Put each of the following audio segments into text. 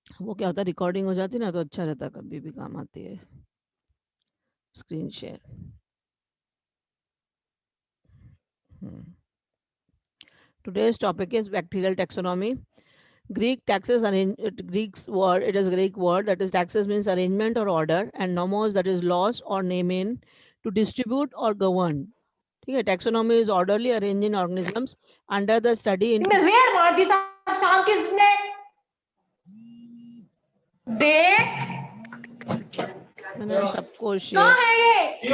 वो क्या होता है, रिकॉर्डिंग हो जाती है ना, तो अच्छा रहता है, कभी भी काम आती है। Screen share. Today's topic is bacterial taxonomy. Greek taxes arrange Greek's word. It is a Greek word that is taxes means arrangement or order, and nomos that is laws or name in to distribute or govern. ठीक है, taxonomy is orderly arranging organisms under the study into. रेयर मार दी साहब शाम किसने देख मैंने सबको कहाँ शेयर। है ये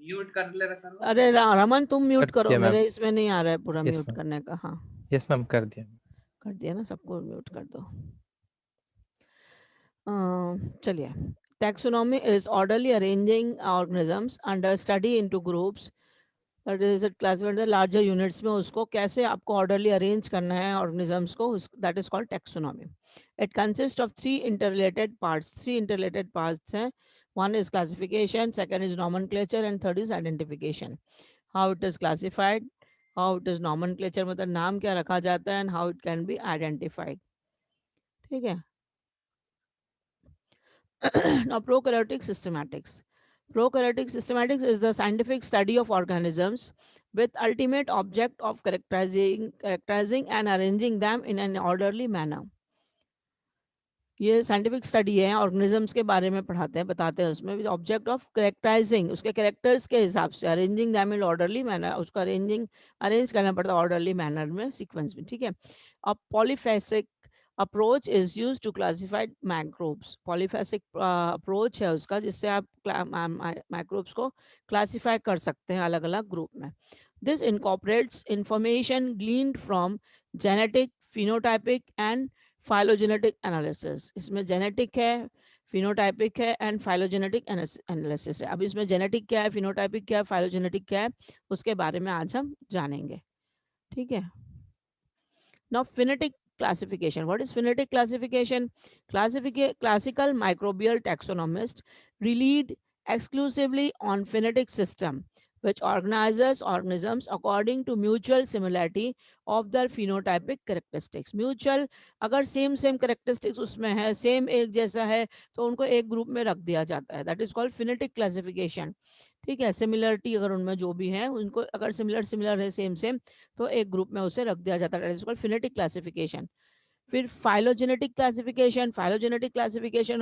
म्यूट कर ले रखा है। अरे रमन तुम म्यूट कर करो, दिया मैम। मेरे इसमें नहीं आ रहा है पूरा यस म्यूट मैम, करने का। हाँ यस मैम कर दिया। कर दिया ना, सबको म्यूट कर दो। चलिए, taxonomy is orderly arranging organisms under study into groups, that is classified larger units में उसको कैसे आपको ऑर्डरली अरेंज करना है ऑर्गेनिजम्स को, that is called taxonomy. It consist of three interrelated parts हैं। One is classification, second is nomenclature and third is identification. How it is classified, how it is nomenclature मतलब नाम क्या रखा जाता है, and how it can be identified. ठीक है। Now, prokaryotic systematics. Prokaryotic systematics is the scientific study of organisms with ultimate object of characterizing and arranging them in an orderly manner. ये scientific study है, organisms के बारे में पढ़ाते हैं, बताते हैं उसमें ऑब्जेक्ट ऑफ करेक्टराइजिंग, उसके कैरेक्टर्स के हिसाब से, arranging them in orderly manner, उसको अरेंज करना पड़ता है ऑर्डरली मैनर में, सीक्वेंस में। ठीक है। अब polyphasic approach is use to classified microbes. Polyphasic approach है उसका, जिससे आप माइक्रोब्स को क्लासिफाई कर सकते हैं अलग अलग ग्रुप में। This incorporates information gleaned from genetic, phenotypic and phylogenetic analysis. इसमें जेनेटिक है, फिनोटाइपिक है एंड फाइलोजेनेटिक एनालिसिस है। अब इसमें जेनेटिक क्या है, फिनोटाइपिक क्या है, फाइलोजेनेटिक क्या है, उसके बारे में आज हम जानेंगे। ठीक है। Now, phonetic classification. What is phonetic classification? Classical microbial taxonomists relied exclusively on phonetic system, which organizes organisms according to mutual similarity of their phenotypic characteristics. Mutual, अगर same characteristics उसमें है, same एक जैसा है, तो उनको एक ग्रुप में रख दिया जाता है. That is called phonetic classification. ठीक है। सिमिलरिटी अगर उनमें जो भी है, उनको अगर सिमिलर है, सेम तो एक ग्रुप में उसे रख दिया जाता है, फिनेटिक क्लासिफिकेशन। फिर फाइलोजेनेटिक क्लासिफिकेशन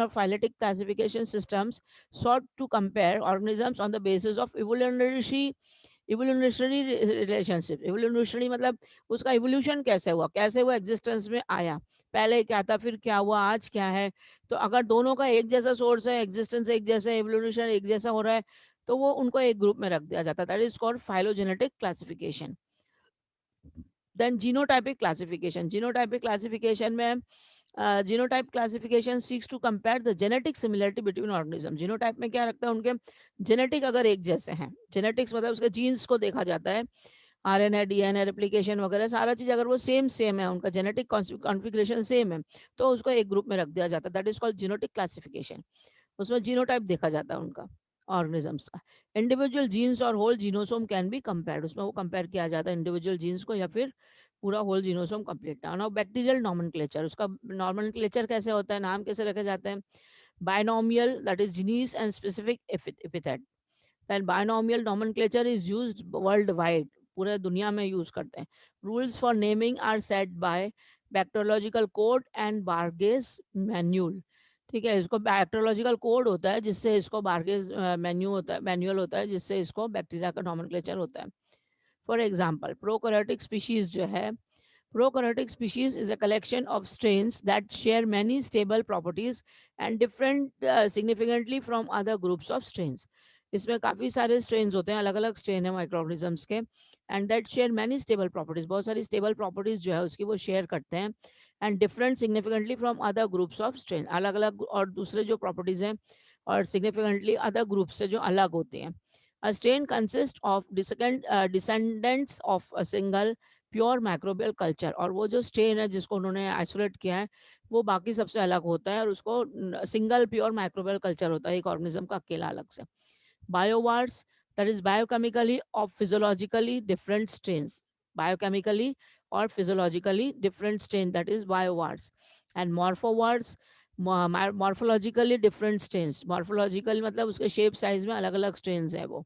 और phyletic classification systems sought to compare organisms on the basis of evolutionary relationship. Evolutionary मतलब उसका इवोल्यूशन कैसे हुआ एग्जिस्टेंस में आया, पहले क्या था, फिर क्या हुआ, आज क्या है। तो अगर दोनों का एक जैसा सोर्स है, एग्जिस्टेंस एक जैसा है, इवोल्यूशन एक जैसा हो रहा है, तो वो उनको एक ग्रुप में रख दिया जाता है। That is called phylogenetic classification. Then genotypic classification. Genotypic classification में genotype classification seeks to compare the genetic similarity between organism. Genotype में क्या रखता है, उनके जेनेटिक अगर एक जैसे हैं, जेनेटिक्स मतलब उसके जीन्स को देखा जाता है, आरएनए, डीएनए, रेप्लिकेशन वगैरह सारा चीज अगर वो सेम है, उनका जेनेटिक कॉन्फ़िगरेशन सेम है, तो उसको एक ग्रुप में रख दिया जाता है। That is called genetic classification. उसमें जीनोटाइप देखा जाता है उनका, ऑर्गेनिजम्स का। इंडिविजुअल जीन्स और whole genome can be compared, उसमें वो कंपेयर किया जाता है इंडिविजुअल जीन्स को या फिर पूरा whole genome complete. Now bacterial nomenclature, उसका नॉमेनक्लेचर कैसे होता है, नाम कैसे रखे जाते हैं। Binomial, that is genus and specific epithet. Then binomial nomenclature is used world wide, पूरे दुनिया में यूज करते हैं। Rules for naming are set by bacteriological code and Bergey's manual. ठीक है, इसको बैक्टीरियोलॉजिकल कोड होता है, जिससे इसको बार्गेस मैन्यूअल होता है, जिससे इसको बैक्टीरिया का नॉमेनक्लेचर होता है। फॉर एग्जाम्पल, प्रोकैरियोटिक स्पीशीज जो है, prokaryotic species is a collection of strains that share many stable properties and different significantly from other groups of strains. इसमें काफ़ी सारे स्ट्रेन्स होते हैं, अलग अलग स्ट्रेन है माइक्रो ऑर्गेनिजम्स के, and that share many stable properties, बहुत सारी स्टेबल प्रॉपर्टीज जो है उसकी वो शेयर करते हैं, and different significantly from other groups of strain, अलग अलग और दूसरे जो प्रॉपर्टीज हैं और सिग्निफिकेंटली अदर ग्रुप से जो अलग होती हैं। A strain consists of descendants of a single pure microbial culture, और वो जो स्ट्रेन है जिसको उन्होंने आइसोलेट किया है, वो बाकी सबसे अलग होता है, और उसको सिंगल प्योर माइक्रोबियल कल्चर होता है, एक ऑर्गेनिज्म का अकेला अलग से। बायोवार्स, दैट इज बायोकेमिकली और physiologically different strains, biochemically or physiologically different strain, that is biowards. And morphowards, morphologically different strains, morphological मतलब उसके शेप साइज में अलग अलग स्ट्रेन्स है वो,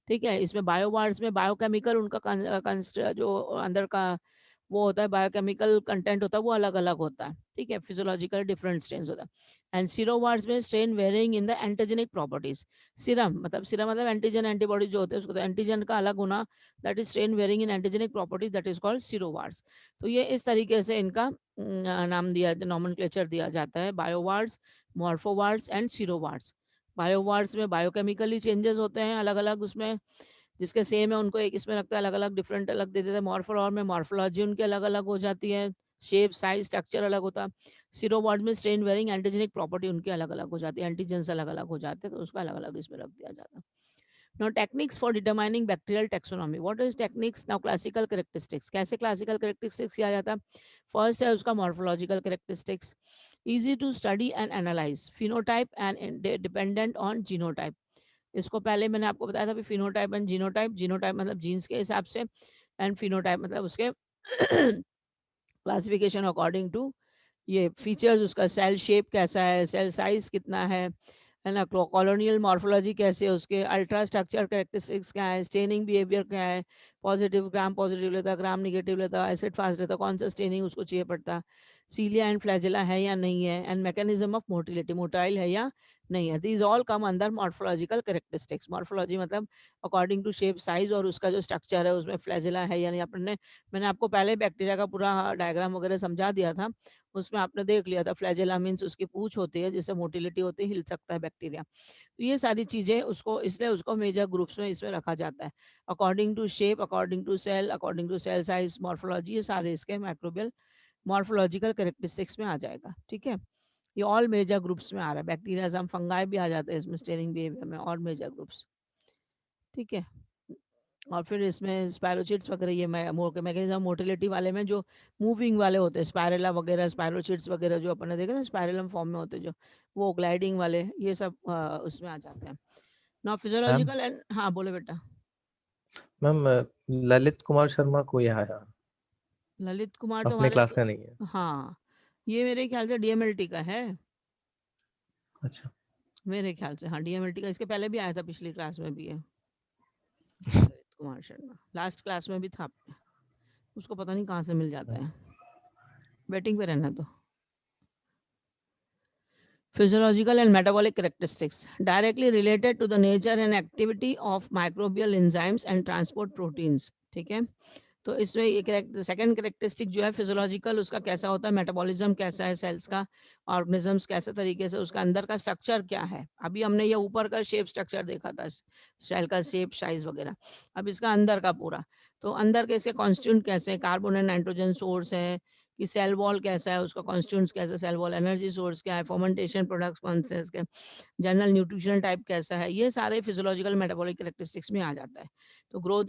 ठीक है। इसमें बायोवार्ड्स में बायोकेमिकल उनका जो अंदर का वो होता है, बायोकेमिकल कंटेंट होता है, वो अलग अलग होता है, ठीक है। फिजियोलॉजिकल डिफरेंट स्ट्रेन होता है। एंड सीरोवार्ड्स में strain varying in the antigenic properties. Serum मतलब एंटीजन एंटीबॉडी जो होते हैं उसको, तो एंटीजन का अलग होना, that is strain varying in antigenic properties, that is called serovars. तो ये इस तरीके से इनका नाम दिया, नॉमेनक्लेचर दिया जाता है, बायोवार्ड्स, मॉर्फोवार्ड्स एंड सीरोवार्ड्स। बायोवार्ड्स में बायोकेमिकली चेंजेस होते हैं अलग अलग, उसमें जिसके सेम है उनको एक इसमें लगता है अलग अलग, डिफरेंट अलग दे देते हैं। मॉर्फोलॉर में मॉर्फोलॉजी उनकी अलग अलग हो जाती है, शेप साइज स्ट्रक्चर अलग होता है। सीरोवार्ड में स्ट्रेन वेरिंग एंटीजेनिक प्रॉपर्टी उनकी अलग अलग हो जाती है, एंटीजेंस अलग अलग हो जाते हैं, तो उसका अलग अलग इसमें रख दिया जाता है। Now techniques for determining bacterial taxonomy. What is techniques? Now classical characteristics. कैसे classical characteristics किया जाता है? First है उसका morphological characteristics. Easy to study and analyze. Phenotype and dependent on genotype. इसको पहले मैंने आपको बताया था, फिनोटाइप एंड जीनोटाइप। जीनोटाइप मतलब जीन्स के हिसाब से, एंड फिनोटाइप मतलब उसके क्लासिफिकेशन अकॉर्डिंग टू ये फीचर्स, उसका सेल शेप कैसा है, सेल साइज कितना है ना, कॉलोनियल मॉर्फोलॉजी कैसे है उसके, अल्ट्रा स्ट्रक्चर कैरेक्टरिस्टिक्स क्या है, स्टेनिंग बिहेवियर क्या है, पॉजिटिव ग्राम पॉजिटिव लेता, ग्राम निगेटिव लेता, एसिड फास्ट लेता, कौन सा स्टेनिंग उसको चाहिए पड़ता, सीलिया एंड फ्लैजिला है या नहीं है, and mechanism of motility, motile है या नहीं है। दीज ऑल कम अंदर मॉर्फोलॉजिकल कैरेक्टरिस्टिक्स। मॉर्फोलॉजी मतलब अकॉर्डिंग टू शेप साइज और उसका जो स्ट्रक्चर है, उसमें फ्लैजिला है या नहीं। अपने मैंने आपको पहले बैक्टीरिया का पूरा डायग्राम वगैरह समझा दिया था, उसमें आपने देख लिया था। फ्लैजेला मीन्स उसकी पूंछ होती है, जिससे मोटिलिटी होती है, हिल सकता है बैक्टीरिया। तो ये सारी चीजें उसको, इसलिए उसको मेजर ग्रुप्स में इसमें रखा जाता है, according to shape, according to cell, according to cell size, morphology, ये सारे इसके माइक्रोबियल मॉर्फोलॉजिकल कैरेक्टरिस्टिक्स में आ जाएगा, ठीक है। ये ऑल मेजर ग्रुप्स में आ रहा है, बैक्टीरिया हम फंगाई भी आ जाते हैं इसमें, स्टेनिंग बिहेवियर में, और मेजर ग्रुप्स, ठीक है। और फिर इसमें स्पायरोचिट्स वगैरह, ये मैकेनिज्म मोटिलिटी वाले में जो मूविंग वाले होते हैं, स्पायरेला वगैरह, स्पायरोचिट्स वगैरह जो अपन ने देखे ना, स्पायरलम फॉर्म में होते हैं जो, वो ग्लाइडिंग वाले, ये सब उसमें आ जाते हैं। नाउ मैम फिजियोलॉजिकल एंड, हाँ बोले बेटा। मैम ललित कुमार शर्मा कोई आया, ललित कुमार अपने तुम्हारे क्लास का नहीं है। हाँ, ये मेरे ख्याल से डीएमएलटी का है, अच्छा, मेरे ख्याल से हाँ डीएमएलटी का, इसके पहले भी आया था, पिछली क्लास में भी है ललित कुमार शर्मा, लास्ट क्लास में भी था। उसको पता नहीं कहाँ से मिल जाता है, वेटिंग पे रहना तो। Physiological and metabolic characteristics directly related to the nature and activity of microbial enzymes and transport proteins, ठीक है। तो इसमें ये सेकंड करेक्टरिस्टिक जो है फिजियोलॉजिकल, उसका कैसा होता है, मेटाबॉलिज्म कैसा है सेल्स का, ऑर्गेनिजम्स कैसे तरीके से, उसका अंदर का स्ट्रक्चर क्या है। अभी हमने ये ऊपर का शेप स्ट्रक्चर देखा था, सेल का शेप साइज वगैरह, अब इसका अंदर का पूरा, तो अंदर के इसके कॉन्स्टिट्यूंट कैसे, कार्बन एंड नाइट्रोजन सोर्स है कि सेल वॉल कैसा है, उसका कॉन्स्टिट्यूंट्स कैसे, सेल वॉल एनर्जी सोर्स क्या है, फर्मेंटेशन प्रोडक्ट्स कौन से इसके, जनरल न्यूट्रिशनल टाइप कैसा है, ये सारे फिजियोलॉजिकल मेटाबॉलिक कैरेक्टरिस्टिक्स में आ जाता है। तो ग्रोथ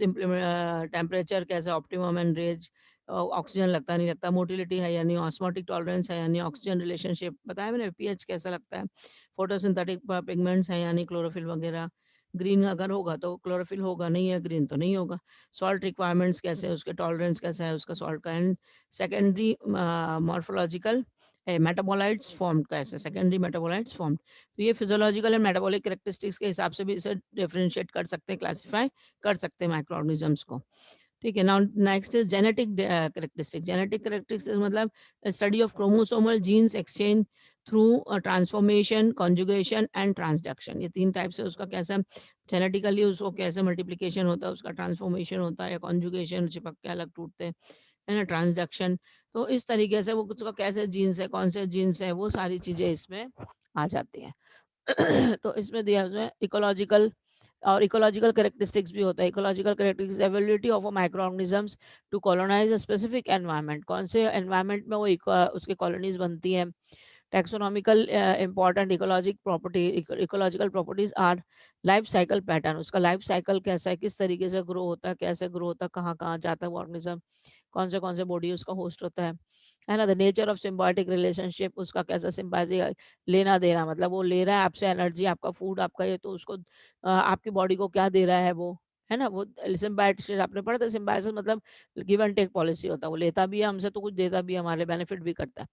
टेम्परेचर कैसा, ऑप्टिमम एंड रेंज, ऑक्सीजन लगता नहीं लगता, मोटिलिटी है या नहीं, ऑस्मोटिक टॉलरेंस है या नहीं, ऑक्सीजन रिलेशनशिप बताया मैंने, पीएच कैसा लगता है, फोटोसिंथेटिक पिगमेंट्स है या नहीं, क्लोरोफिल वगैरह, ग्रीन अगर होगा तो क्लोरोफिल होगा, नहीं है ग्रीन तो नहीं होगा, सॉल्ट रिक्वायरमेंट्स कैसे, उसके टॉलरेंस कैसा है उसका सॉल्ट का, and secondary morphological metabolites form कैसे, सेकेंडरी मेटाबोलाइट्स फॉर्म। तो ये फिजियोलॉजिकल एंड मेटाबॉलिक कैरेक्टरिस्टिक्स के हिसाब से भी इसे डिफरेंशिएट कर सकते हैं, क्लासिफाई कर सकते हैं माइक्रो ऑर्गेनिजम्स को, ठीक है। Now next is genetic characteristic. Genetic characteristics मतलब study of chromosomal genes exchange through transformation, conjugation and transduction, ये तीन टाइप से उसका कैसा जेनेटिकली उसको कैसे मल्टीप्लिकेशन होता है, उसका ट्रांसफॉर्मेशन होता है या कॉन्जुगेशन, चिपक के अलग टूटते हैं, है ना, ट्रांसडक्शन। तो इस तरीके से वो उसका कैसे जीन्स है, कौन से जीन्स है, वो सारी चीजें इसमें आ जाती हैं। तो इसमें दिया हुआ है इकोलॉजिकल, और इकोलॉजिकल कैरेक्टरिस्टिक्स भी होता है। Ecological characteristics ability of a micro organisms to colonize a specific environment, कौन से एनवायरनमेंट में वो उसकी कॉलोनीज बनती हैं। Taxonomical important ecologic property, ecological properties are life cycle pattern, उसका लाइफ साइकिल कैसा है, किस तरीके से ग्रो होता है, कैसे ग्रो होता है, कहाँ कहाँ जाता है वो ऑर्गेनिज्म, कौन से बॉडी उसका होस्ट होता है ना। The nature of symbiotic relationship, उसका कैसा सिम्बायोटिक लेना देना, मतलब वो ले रहा है आपसे एनर्जी, आपका फूड आपका ये, तो उसको आपकी बॉडी को क्या दे रहा है वो, है ना। वो सिम्बायोसिस आपने पढ़ा था, सिम्बायोसिस मतलब गिव एंड टेक पॉलिसी होता है, वो लेता भी है हमसे तो कुछ देता भी है, हमारे बेनिफिट भी करता है।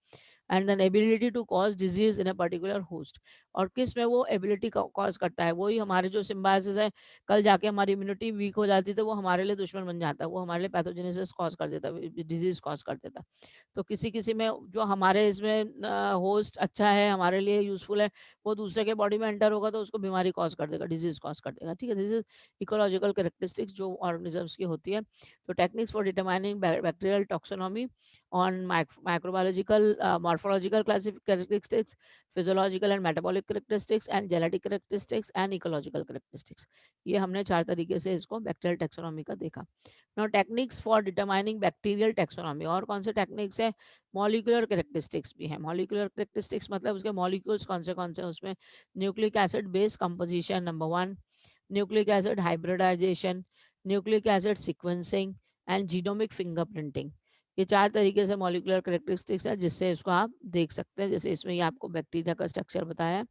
And then ability to cause disease in a particular host, और किस में वो एबिलिटी कॉज करता है, वही हमारे जो सिम्बायोसिस है, कल जाके हमारी इम्यूनिटी वीक हो जाती है तो वो हमारे लिए दुश्मन बन जाता है, वो हमारे लिए पैथोजेनेसिस कॉज कर देता है, डिजीज कॉज कर देता है। तो किसी किसी में जो हमारे इसमें होस्ट अच्छा है, हमारे लिए यूजफुल है, वो दूसरे के बॉडी में एंटर होगा तो उसको बीमारी कॉज कर देगा, डिजीज कॉज कर देगा। ठीक है, दिस इज इकोलॉजिकल कैरेक्टरिस्टिक्स जो ऑर्गेनिजम्स की होती है। तो techniques for determining bacterial taxonomy on microbiological, morphological characteristics, physiological and metabolic characteristics, and genetic characteristics and ecological characteristics। ये हमने 4 तरीके से इसको बैक्टीरियल टैक्सोनॉमी का देखा। Now techniques for determining bacterial taxonomy, और कौन से टेक्निक्स है, मॉलिक्यूलर कैरेक्टरिस्टिक्स भी है। मॉलिक्यूलर कैरेक्टरिस्टिक्स मतलब उसके मॉलिक्यूल्स कौन से उसमें, nucleic acid base composition number 1, nucleic acid hybridization, nucleic acid sequencing and genomic fingerprinting. ये 4 तरीके से मॉलिक्यूलर कैरेक्टरिस्टिक्स है जिससे इसको आप देख सकते हैं। जैसे इसमें ये आपको बैक्टीरिया का स्ट्रक्चर बताया है,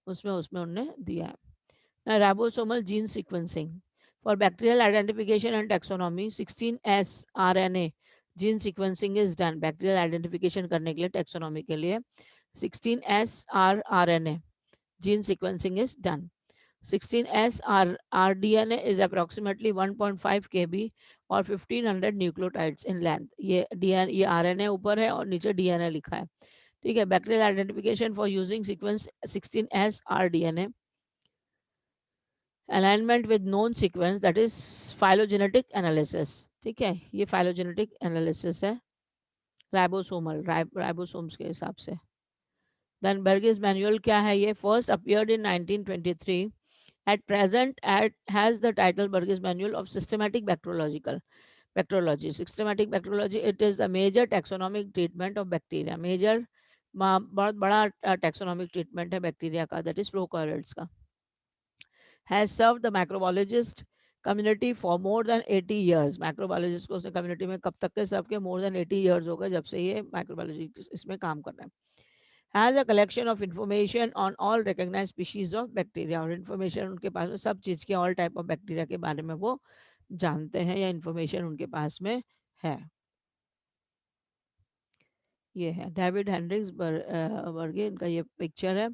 उसमें उसमें उन्होंने दिया है। Ribosomal gene sequencing for bacterial identification and taxonomy, 16S RNA gene sequencing is done. Bacterial identification करने के लिए, टैक्सोनॉमी के लिए 16S RNA gene sequencing is done. 16S rDNA is approximately 1.5 kb और 1500 न्यूक्लियोटाइड्स इन लेंथ। ये DNA, ये RNA ऊपर है और नीचे DNA लिखा है। ठीक है, bacterial identification for using sequence 16S rDNA, alignment with known sequence, that is phylogenetic analysis. ठीक है, ये फाइलोजेनेटिक एनालिसिस है राइबोसोम्स के हिसाब से। देन बर्गेस मैनुअल क्या है, ये first appeared in 1923, at present has the title Burgess Manual of Systematic Bacteriology. Systematic bacteriology, it is a major taxonomic treatment of bacteria, major बहुत बड़ा taxonomic treatment है बैक्टीरिया का, that is prokaryotes का। has served the microbiologist community for more than 80 years। Microbiologist को उसने community में कब तक के सर्व किया, more than 80 years हो गए जब से ये माइक्रोबायोलॉजी इसमें काम कर रहे हैं। has a collection of information on all recognized species of bacteria, और information उनके पास में सब चीज़ के, all type of bacteria के बारे में वो जानते हैं या information उनके पास में है। ये है डेविड हेनरिक्स बर्गे, इनका ये पिक्चर है।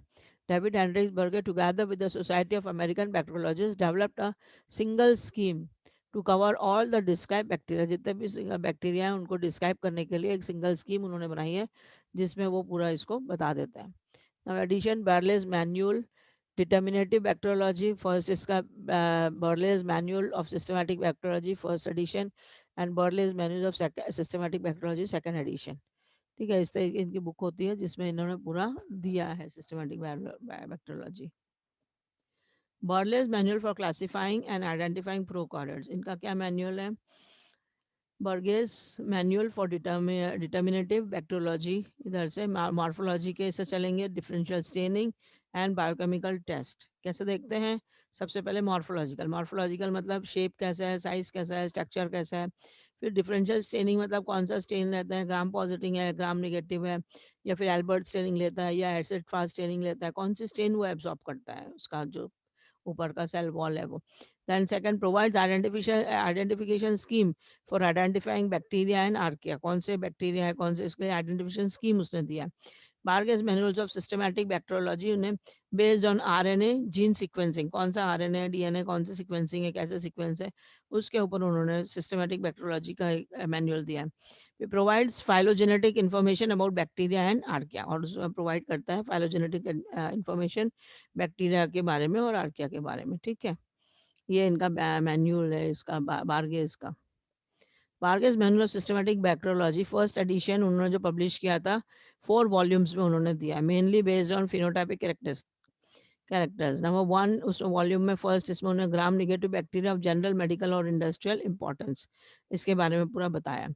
David Hendricks Bergey together with the Society of American Bacteriologists developed a single scheme to cover all the describe bacteria. जितने भी बैक्टीरिया हैं उनको डिस्क्राइब करने के लिए एक सिंगल स्कीम उन्होंने बनाई है जिसमें वो पूरा इसको बता देते हैं। Now edition Bergey's manual determinative bacteriology, first इसका Bergey's manual of systematic bacteriology first edition, and Bergey's manual of systematic bacteriology second edition. ठीक है, इस तरह की इनकी बुक होती है जिसमें इन्होंने पूरा दिया है systematic bacteriology. Bergey's manual for classifying and identifying prokaryotes, इनका क्या मैनुअल है, Bergey's manual for determinative bacteriology, इधर से मॉर्फोलॉजी के से चलेंगे, differential staining and biochemical test. कैसे देखते हैं, सबसे पहले मॉर्फोलॉजिकल मतलब शेप कैसा है, साइज कैसा है, स्ट्रक्चर कैसा है। फिर डिफरेंशियल स्टेनिंग मतलब कौन सा स्टेन रहता है, ग्राम पॉजिटिव है, ग्राम नेगेटिव है, या फिर एल्बर्ट स्टेनिंग लेता है या एसिड फास्ट स्टेनिंग लेता है, कौन सी स्टेन वो एब्जॉर्ब करता है, उसका जो ऊपर का सेल वॉल है वो। Then second provides identification scheme for identifying bacteria and archaea, कौन से बैक्टीरिया है कौन से, इसके आइडेंटिफिकेशन स्कीम उसने दिया है। बार्गेस मैनुअल्स ऑफ सिस्टमैटिक बैक्टीरियोलॉजी, उन्हें based on RNA gene sequencing, कौन सा आरएनए डीएनए कौन सी सीक्वेंसिंग है, कैसे सीक्वेंस है, उसके ऊपर उन्होंने सिस्टमैटिक बैक्टीरियोलॉजी का मैनुअल दिया है। It provides phylogenetic information about bacteria and archaea, और उसमें प्रोवाइड करता है phylogenetic information बैक्टीरिया के बारे में और आर्किया के बारे में। ठीक है, ये इनका मैनुअल है इसका, बार्गेस का। Bergey's manual of systematic bacteriology first edition उन्होंने जो पब्लिश किया था 4 वॉल्यूम्स में उन्होंने दिया, mainly based on phenotypic characters. Number 1 उस वॉल्यूम में फर्स्ट इसमें उन्होंने gram negative bacteria of general medical और इंडस्ट्रियल इंपॉर्टेंस, इसके बारे में पूरा बताया।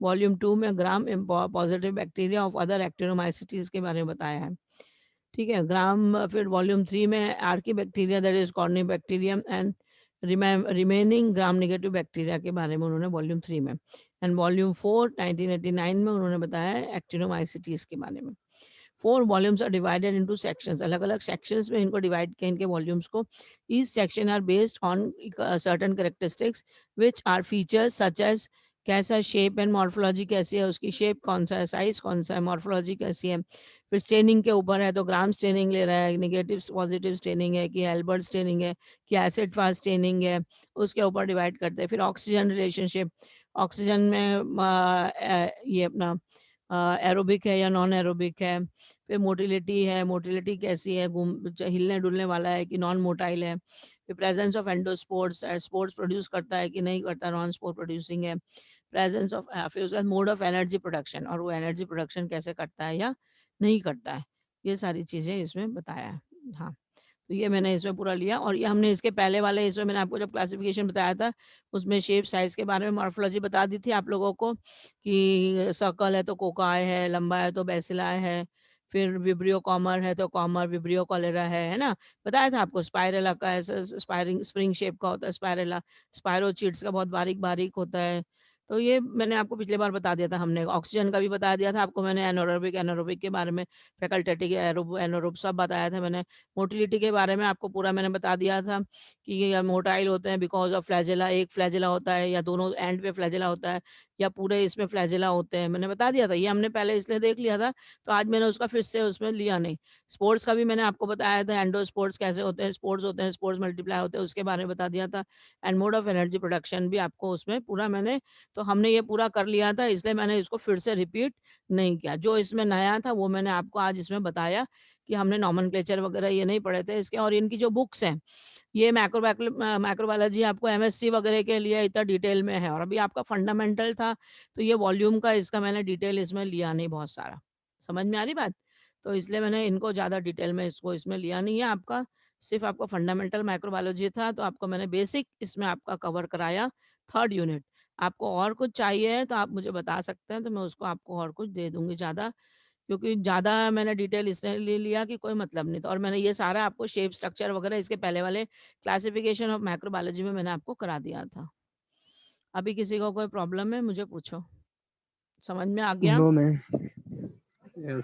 वॉल्यूम 2 में gram positive bacteria of other actinomycetes के बारे में बताया है। ठीक है, ग्राम, फिर वॉल्यूम 3 में Archie bacteria that is Corynebacterium and remaining gram negative bacteria के बारे में उन्होंने वॉल्यूम 3 में। एंड वॉल्यूम 4 1989 में उन्होंने बताया एक्टिनोमाइसिटीज के बारे में। 4 volumes are divided into sections, अलग अलग सेक्शंस में इनको डिवाइड किया इनके वॉल्यूम्स को. Each section are based on certain characteristics which are features such as कैसा शेप एंड मॉर्फोलॉजी कैसी है, उसकी शेप कौन सा है, साइज कौन सा है, मॉर्फोलॉजी कैसी है. फिर स्टेनिंग के ऊपर है तो ग्राम स्टेनिंग ले रहा है, नेगेटिव पॉजिटिव स्टेनिंग है कि एल्बर्ट स्टेनिंग है कि एसिड फास्ट स्टेनिंग है, उसके ऊपर डिवाइड करते हैं. फिर ऑक्सीजन रिलेशनशिप, ऑक्सीजन में ये अपना एरोबिक है या नॉन एरोबिक है. फिर मोटिलिटी है, मोटिलिटी कैसी है, हिलने डुलने वाला है कि नॉन मोटाइल है. फिर presence of endospores, sports produce करता है कि नहीं करता, नॉन स्पोर प्रोड्यूसिंग है. प्रेजेंस ऑफ फिर उसका मोड ऑफ एनर्जी प्रोडक्शन, और वो एनर्जी प्रोडक्शन कैसे करता है या नहीं करता है, ये सारी चीज़ें इसमें बताया है. हाँ, तो ये मैंने इसमें पूरा लिया. और ये हमने इसके पहले वाले इसमें मैंने आपको जब क्लासिफिकेशन बताया था उसमें शेप साइज के बारे में मॉर्फोलॉजी बता दी थी आप लोगों को कि सर्कल है तो कोकाय है, लंबा है तो बेसिलाय है, फिर विब्रियो कॉमर है तो कॉमर, विब्रियो कॉलेरा है ना. बताया था आपको स्पाइरेला का ऐसा स्पायरिंग स्प्रिंग शेप का होता है स्पाइरेला, स्पायरोचिड्स का बहुत बारीक बारीक होता है. तो ये मैंने आपको पिछली बार बता दिया था. हमने ऑक्सीजन का भी बता दिया था आपको मैंने, एनारोबिक एनारोबिक के बारे में, फैकल्टेटिव एरोब एनारोब सब बताया था मैंने. मोटिलिटी के बारे में आपको पूरा मैंने बता दिया था कि ये मोटाइल होते हैं बिकॉज ऑफ फ्लैजेला, एक फ्लैजेला होता है या दोनों एंड पे फ्लैजेला होता है या पूरे इसमें फ्लैजेला होते हैं, मैंने बता दिया था. ये हमने पहले इसलिए देख लिया था तो आज मैंने उसका फिर से उसमें लिया नहीं. स्पोर्ट्स का भी मैंने आपको बताया था, एंडो स्पोर्ट्स कैसे होते हैं, स्पोर्ट्स होते हैं, स्पोर्ट्स मल्टीप्लाई होते हैं, उसके बारे में बता दिया था. And mode of energy production भी आपको उसमें पूरा मैंने, तो हमने ये पूरा कर लिया था इसलिए मैंने इसको फिर से रिपीट नहीं किया. जो इसमें नया था वो मैंने आपको आज इसमें बताया कि हमने नॉमेनक्लेचर वगैरह ये नहीं पढ़े थे इसके. और इनकी जो बुक्स हैं ये मैक्रोबायोलॉजी आपको एमएससी वगैरह के लिए इतना डिटेल में है, और अभी आपका फंडामेंटल था तो ये वॉल्यूम का इसका मैंने डिटेल इसमें लिया नहीं बहुत सारा. समझ में आ रही बात? तो इसलिए मैंने इनको ज़्यादा डिटेल में इसको इसमें लिया नहीं है. आपका सिर्फ आपका फंडामेंटल माइक्रोबायोलॉजी था तो आपको मैंने बेसिक इसमें आपका कवर कराया 3rd यूनिट. आपको और कुछ चाहिए है तो आप मुझे बता सकते हैं तो मैं उसको आपको और कुछ दे दूँगी ज़्यादा, क्योंकि ज़्यादा मैंने डिटेल इसलिए ले लिया कि कोई मतलब नहीं था. और मैंने ये सारा आपको शेप स्ट्रक्चर वगैरह इसके पहले वाले क्लासिफिकेशन ऑफ माइक्रोबायोलॉजी में मैंने आपको करा दिया था. अभी किसी को कोई प्रॉब्लम है मुझे पूछो. समझ में आ गया? No ma'am.